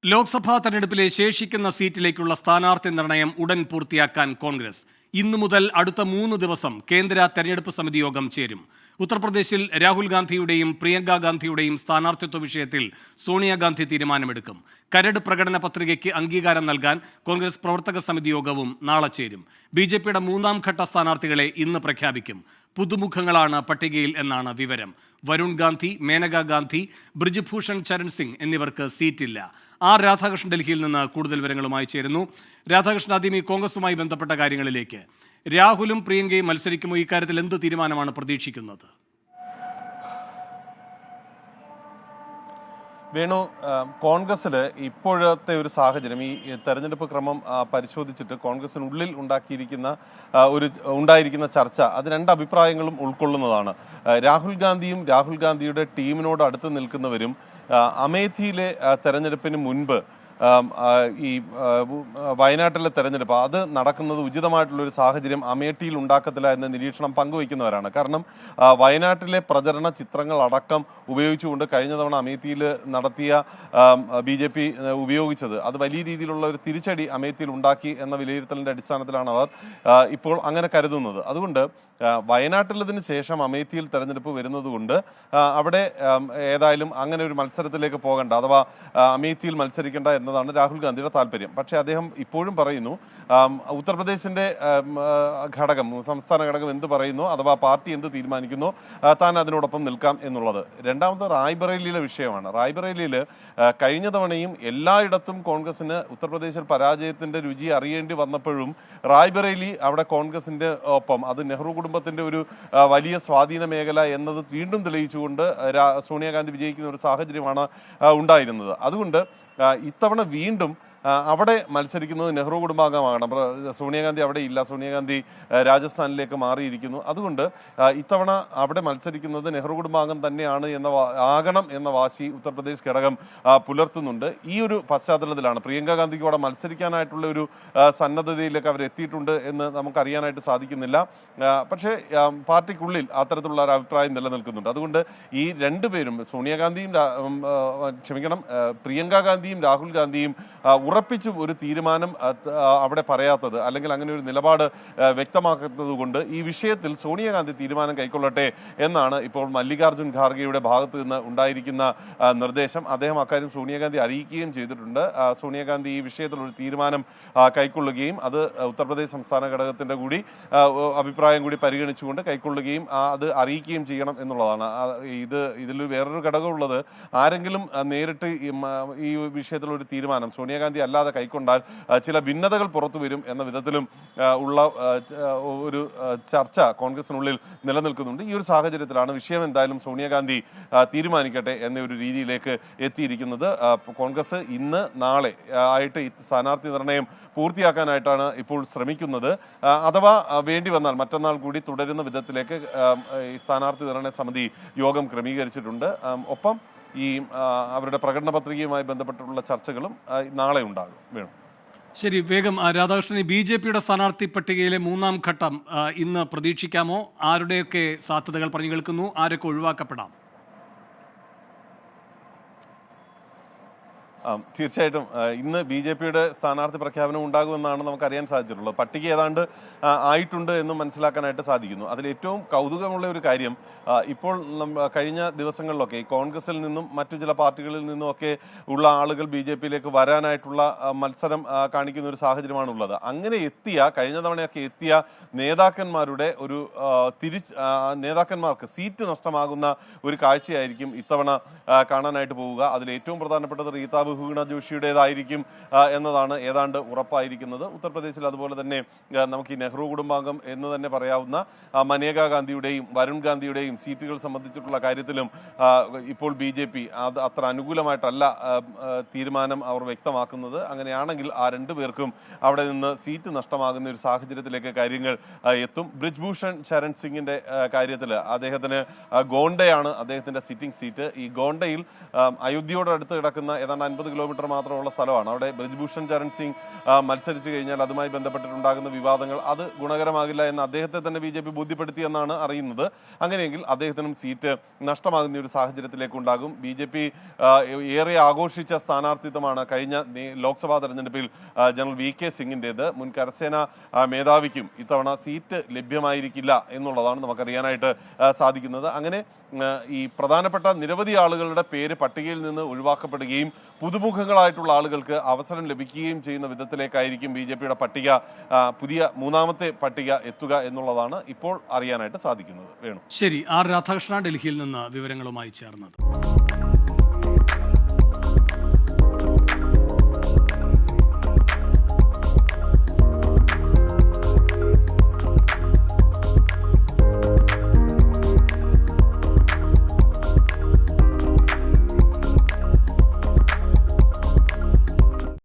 ലോക്സഭാ തെരഞ്ഞെടുപ്പിലെ ശേഷിക്കുന്ന സീറ്റിലേക്കുള്ള സ്ഥാനാർത്ഥി നിർണയം ഉടൻ പൂർത്തിയാക്കാൻ കോൺഗ്രസ്. ഇന്നു മുതൽ അടുത്ത 3 ദിവസം കേന്ദ്ര തെരഞ്ഞെടുപ്പ് സമിതി യോഗം ചേരും. ഉത്തർപ്രദേശിൽ രാഹുൽ ഗാന്ധിയുടെയും പ്രിയങ്ക ഗാന്ധിയുടെയും സ്ഥാനാർത്ഥിത്വ വിഷയത്തിൽ സോണിയാഗാന്ധി തീരുമാനമെടുക്കും. കരട് പ്രകടന പത്രികയ്ക്ക് അംഗീകാരം നൽകാൻ കോൺഗ്രസ് പ്രവർത്തക സമിതി യോഗവും നാളെ ചേരും. ബിജെപിയുടെ 3ാം ഘട്ട സ്ഥാനാർത്ഥികളെ ഇന്ന് പ്രഖ്യാപിക്കും. പുതുമുഖങ്ങളാണ് പട്ടികയിൽ എന്നാണ് വിവരം. വരുൺ ഗാന്ധി, മേനക ഗാന്ധി, ബ്രിജ്ഭൂഷൺ ചരൺ സിംഗ് എന്നിവർക്ക് സീറ്റില്ല. ആർ രാധാകൃഷ്ണൻ ഡൽഹിയിൽ നിന്ന് കൂടുതൽ വിവരങ്ങളുമായി ചേരുന്നു. രാധാകൃഷ്ണൻ, ആദ്യം ഈ കോൺഗ്രസുമായി ബന്ധപ്പെട്ട കാര്യങ്ങളിലേക്ക്. രാഹുലും പ്രിയങ്കയും മത്സരിക്കുമോ? ഇക്കാര്യത്തിൽ എന്ത് തീരുമാനമാണ് പ്രതീക്ഷിക്കുന്നത്? വേണു, കോൺഗ്രസ്സിൽ ഇപ്പോഴത്തെ ഒരു സാഹചര്യം, ഈ തെരഞ്ഞെടുപ്പ് ക്രമം പരിശോധിച്ചിട്ട് കോൺഗ്രസിനുള്ളിൽ ഉണ്ടായിരിക്കുന്ന ചർച്ച, അത് രണ്ട് അഭിപ്രായങ്ങളും ഉൾക്കൊള്ളുന്നതാണ്. രാഹുൽ ഗാന്ധിയും രാഹുൽ ഗാന്ധിയുടെ ടീമിനോട് അടുത്ത് നിൽക്കുന്നവരും അമേഠിയിലെ തെരഞ്ഞെടുപ്പിന് മുൻപ് ഈ വയനാട്ടിലെ തെരഞ്ഞെടുപ്പ് അത് നടക്കുന്നത് ഉചിതമായിട്ടുള്ളൊരു സാഹചര്യം അമേഠിയിൽ ഉണ്ടാക്കത്തില്ല എന്ന നിരീക്ഷണം പങ്കുവയ്ക്കുന്നവരാണ്. കാരണം വയനാട്ടിലെ പ്രചരണ ചിത്രങ്ങൾ അടക്കം ഉപയോഗിച്ചുകൊണ്ട് കഴിഞ്ഞ തവണ അമേഠിയിൽ നടത്തിയ BJP ഉപയോഗിച്ചത് അത് വലിയ രീതിയിലുള്ള ഒരു തിരിച്ചടി അമേഠിയിൽ ഉണ്ടാക്കി എന്ന വിലയിരുത്തലിന്റെ അടിസ്ഥാനത്തിലാണ് അവർ ഇപ്പോൾ അങ്ങനെ കരുതുന്നത്. അതുകൊണ്ട് വയനാട്ടിലതിന് ശേഷം അമേഠിയിൽ തെരഞ്ഞെടുപ്പ് വരുന്നത് കൊണ്ട് അവിടെ ഏതായാലും അങ്ങനെ ഒരു മത്സരത്തിലേക്ക് പോകണ്ട, അഥവാ അമേഠിയിൽ മത്സരിക്കേണ്ട എന്നതാണ് രാഹുൽ ഗാന്ധിയുടെ താല്പര്യം. പക്ഷേ അദ്ദേഹം ഇപ്പോഴും പറയുന്നു ഉത്തർപ്രദേശിന്റെ സംസ്ഥാന ഘടകം എന്ത് പറയുന്നു, അഥവാ പാർട്ടി എന്ത് തീരുമാനിക്കുന്നു താൻ അതിനോടൊപ്പം നിൽക്കാം എന്നുള്ളത്. രണ്ടാമത് റായ്ബറേലിയിലെ വിഷയമാണ്. റായ്ബറേലിയിൽ കഴിഞ്ഞ തവണയും എല്ലായിടത്തും കോൺഗ്രസിന് ഉത്തർപ്രദേശിൽ പരാജയത്തിന്റെ രുചി അറിയേണ്ടി വന്നപ്പോഴും റായ്ബറേലി അവിടെ കോൺഗ്രസിന്റെ ഒപ്പം, അത് നെഹ്റു കുടുംബത്തിന്റെ ഒരു വലിയ സ്വാധീന മേഖല എന്നത് വീണ്ടും തെളിയിച്ചുകൊണ്ട് സോണിയാഗാന്ധി വിജയിക്കുന്ന ഒരു സാഹചര്യമാണ് ഉണ്ടായിരുന്നത്. അതുകൊണ്ട് ഇത്തവണ വീണ്ടും അവിടെ മത്സരിക്കുന്നത് നെഹ്റു കുടുംബാംഗമാണ്. സോണിയാഗാന്ധി അവിടെ ഇല്ല, സോണിയാഗാന്ധി രാജസ്ഥാനിലേക്ക് മാറിയിരിക്കുന്നു. അതുകൊണ്ട് ഇത്തവണ അവിടെ മത്സരിക്കുന്നത് നെഹ്റു കുടുംബാംഗം തന്നെയാണ് ആകണം എന്ന വാശി ഉത്തർപ്രദേശ് ഘടകം പുലർത്തുന്നുണ്ട്. ഈ ഒരു പശ്ചാത്തലത്തിലാണ് പ്രിയങ്ക ഗാന്ധിക്ക് അവിടെ മത്സരിക്കാനായിട്ടുള്ള ഒരു സന്നദ്ധതയിലേക്ക് അവർ എത്തിയിട്ടുണ്ട് എന്ന് നമുക്കറിയാനായിട്ട് സാധിക്കുന്നില്ല. പക്ഷേ പാർട്ടിക്കുള്ളിൽ അത്തരത്തിലുള്ള ഒരു അഭിപ്രായം നിലനിൽക്കുന്നുണ്ട്. അതുകൊണ്ട് ഈ രണ്ടുപേരും, സോണിയാഗാന്ധിയും പ്രിയങ്ക ഗാന്ധിയും രാഹുൽ ഗാന്ധിയും ഉറപ്പിച്ച് ഒരു തീരുമാനം അവിടെ പറയാത്തത്, അല്ലെങ്കിൽ അങ്ങനെ ഒരു നിലപാട് വ്യക്തമാക്കുന്നത് കൊണ്ട് ഈ വിഷയത്തിൽ സോണിയാഗാന്ധി തീരുമാനം കൈക്കൊള്ളട്ടെ എന്നാണ് ഇപ്പോൾ മല്ലികാർജുൻ ഖാർഗെയുടെ ഭാഗത്ത് നിന്ന് ഉണ്ടായിരിക്കുന്ന നിർദ്ദേശം. അദ്ദേഹം അക്കാര്യം സോണിയാഗാന്ധി അറിയിക്കുകയും ചെയ്തിട്ടുണ്ട്. സോണിയാഗാന്ധി ഈ വിഷയത്തിൽ ഒരു തീരുമാനം കൈക്കൊള്ളുകയും അത് ഉത്തർപ്രദേശ് സംസ്ഥാന ഘടകത്തിന്റെ കൂടി അഭിപ്രായം കൂടി പരിഗണിച്ചുകൊണ്ട് കൈക്കൊള്ളുകയും അത് അറിയിക്കുകയും ചെയ്യണം എന്നുള്ളതാണ്. ഇതിൽ വേറൊരു ഘടകമുള്ളത്, ആരെങ്കിലും നേരിട്ട് ഈ വിഷയത്തിൽ ഒരു തീരുമാനം സോണിയാഗാന്ധി അല്ലാതെ കൈക്കൊണ്ടാൽ ചില ഭിന്നതകൾ പുറത്തു വരും എന്ന വിധത്തിലും ഉള്ള ഒരു ചർച്ച കോൺഗ്രസിനുള്ളിൽ നിലനിൽക്കുന്നുണ്ട്. ഈ ഒരു സാഹചര്യത്തിലാണ് വിഷയം എന്തായാലും സോണിയാഗാന്ധി തീരുമാനിക്കട്ടെ എന്ന ഒരു രീതിയിലേക്ക് എത്തിയിരിക്കുന്നത്. കോൺഗ്രസ് ഇന്ന് നാളെ ആയിട്ട് സ്ഥാനാർത്ഥി നിർണയം പൂർത്തിയാക്കാനായിട്ടാണ് ഇപ്പോൾ ശ്രമിക്കുന്നത്. അഥവാ വേണ്ടി വന്നാൽ മറ്റന്നാൾ കൂടി തുടരുന്ന വിധത്തിലേക്ക് ഈ സ്ഥാനാർത്ഥി നിർണയ സമിതി യോഗം ക്രമീകരിച്ചിട്ടുണ്ട്. ഒപ്പം ഈ അവരുടെ പ്രകടന പത്രികയുമായി ബന്ധപ്പെട്ടുള്ള ചർച്ചകളും നാളെ ഉണ്ടാകും. വേണം. ശരി, വേഗം രാധാകൃഷ്ണൻ, BJPയുടെ സ്ഥാനാർത്ഥി പട്ടികയിലെ 3ാം ഘട്ടം ഇന്ന് പ്രതീക്ഷിക്കാമോ? ആരുടെയൊക്കെ സാധ്യതകൾ പറഞ്ഞു കേൾക്കുന്നു? ആരൊക്കെ ഒഴിവാക്കപ്പെടാം? തീർച്ചയായിട്ടും ഇന്ന് BJPയുടെ സ്ഥാനാർത്ഥി പ്രഖ്യാപനം ഉണ്ടാകുമെന്നാണ് നമുക്കറിയാൻ സാധിച്ചിട്ടുള്ളത്. പട്ടിക ഏതാണ്ട് ആയിട്ടുണ്ട് എന്നും മനസ്സിലാക്കാനായിട്ട് സാധിക്കുന്നു. അതിൽ ഏറ്റവും കൗതുകമുള്ള ഒരു കാര്യം, ഇപ്പോൾ കഴിഞ്ഞ ദിവസങ്ങളിലൊക്കെ കോൺഗ്രസിൽ നിന്നും മറ്റു ചില പാർട്ടികളിൽ നിന്നുമൊക്കെ ഉള്ള ആളുകൾ BJPയിലേക്ക് വരാനായിട്ടുള്ള മത്സരം കാണിക്കുന്ന ഒരു സാഹചര്യമാണുള്ളത്. അങ്ങനെ കഴിഞ്ഞ തവണയൊക്കെ എത്തിയ നേതാക്കന്മാരുടെ ഒരു നേതാക്കന്മാർക്ക് സീറ്റ് നഷ്ടമാകുന്ന ഒരു കാഴ്ചയായിരിക്കും ഇത്തവണ കാണാനായിട്ട് പോവുക. അതിൽ ഏറ്റവും പ്രധാനപ്പെട്ടത് റീത ബഹുഗുണ ജോഷിയുടേതായിരിക്കും എന്നതാണ് ഏതാണ്ട് ഉറപ്പായിരിക്കുന്നത്. ഉത്തർപ്രദേശിൽ അതുപോലെ തന്നെ നമുക്ക് ഈ നെഹ്റു കുടുംബാംഗം എന്ന് തന്നെ പറയാവുന്ന മനേക ഗാന്ധിയുടെയും വരുൺ ഗാന്ധിയുടെയും സീറ്റുകൾ സംബന്ധിച്ചിട്ടുള്ള കാര്യത്തിലും ഇപ്പോൾ BJP അത് അത്ര അനുകൂലമായിട്ടല്ല തീരുമാനം അവർ വ്യക്തമാക്കുന്നത്. അങ്ങനെയാണെങ്കിൽ ആ രണ്ടുപേർക്കും അവിടെ നിന്ന് സീറ്റ് നഷ്ടമാകുന്ന ഒരു സാഹചര്യത്തിലേക്ക് കാര്യങ്ങൾ എത്തും. ബ്രിജ്ഭൂഷൺ ചരൺ സിംഗിന്റെ കാര്യത്തിൽ അദ്ദേഹത്തിന് ഗോണ്ടയാണ് അദ്ദേഹത്തിന്റെ സിറ്റിംഗ് സീറ്റ്. ഈ ഗോണ്ടയിൽ അയോധ്യയോടടുത്ത് കിടക്കുന്ന ഏതാണ്ട് 150 കിലോമീറ്റർ മാത്രമുള്ള സ്ഥലമാണ്. അവിടെ ബ്രിജ്ഭൂഷൺ ചരൺ സിംഗ് മത്സരിച്ചു കഴിഞ്ഞാൽ അതുമായി ബന്ധപ്പെട്ടിട്ടുണ്ടാകുന്ന വിവാദങ്ങൾ അത് ഗുണകരമാകില്ല എന്ന് അദ്ദേഹത്തെ തന്നെ BJP ബോധ്യപ്പെടുത്തിയെന്നാണ് അറിയുന്നത്. അങ്ങനെയെങ്കിൽ അദ്ദേഹത്തിനും സീറ്റ് നഷ്ടമാകുന്ന ഒരു സാഹചര്യത്തിലേക്ക് ഉണ്ടാകും. BJP ഏറെ ആഘോഷിച്ച സ്ഥാനാർത്ഥിത്വമാണ് കഴിഞ്ഞ ലോക്സഭാ തെരഞ്ഞെടുപ്പിൽ ജനറൽ VK സിംഗിൻ്റേത്. മുൻ കരസേന മേധാവിക്കും ഇത്തവണ സീറ്റ് ലഭ്യമായിരിക്കില്ല എന്നുള്ളതാണ് നമുക്കറിയാനായിട്ട് സാധിക്കുന്നത്. അങ്ങനെ ഈ പ്രധാനപ്പെട്ട നിരവധി ആളുകളുടെ പേര് പട്ടികയിൽ നിന്ന് ഒഴിവാക്കപ്പെടുകയും പുതുമുഖങ്ങളായിട്ടുള്ള ആളുകൾക്ക് അവസരം ലഭിക്കുകയും ചെയ്യുന്ന വിധത്തിലേക്കായിരിക്കും BJPയുടെ പട്ടിക, പുതിയ മൂന്നാമത്തെ പട്ടിക എത്തുക എന്നുള്ളതാണ് ഇപ്പോൾ അറിയാനായിട്ട് സാധിക്കുന്നത്. വേണു. ശരി, R. രാധാകൃഷ്ണ ഡൽഹിയിൽ നിന്ന് വിവരങ്ങളുമായി ചേർന്നത്.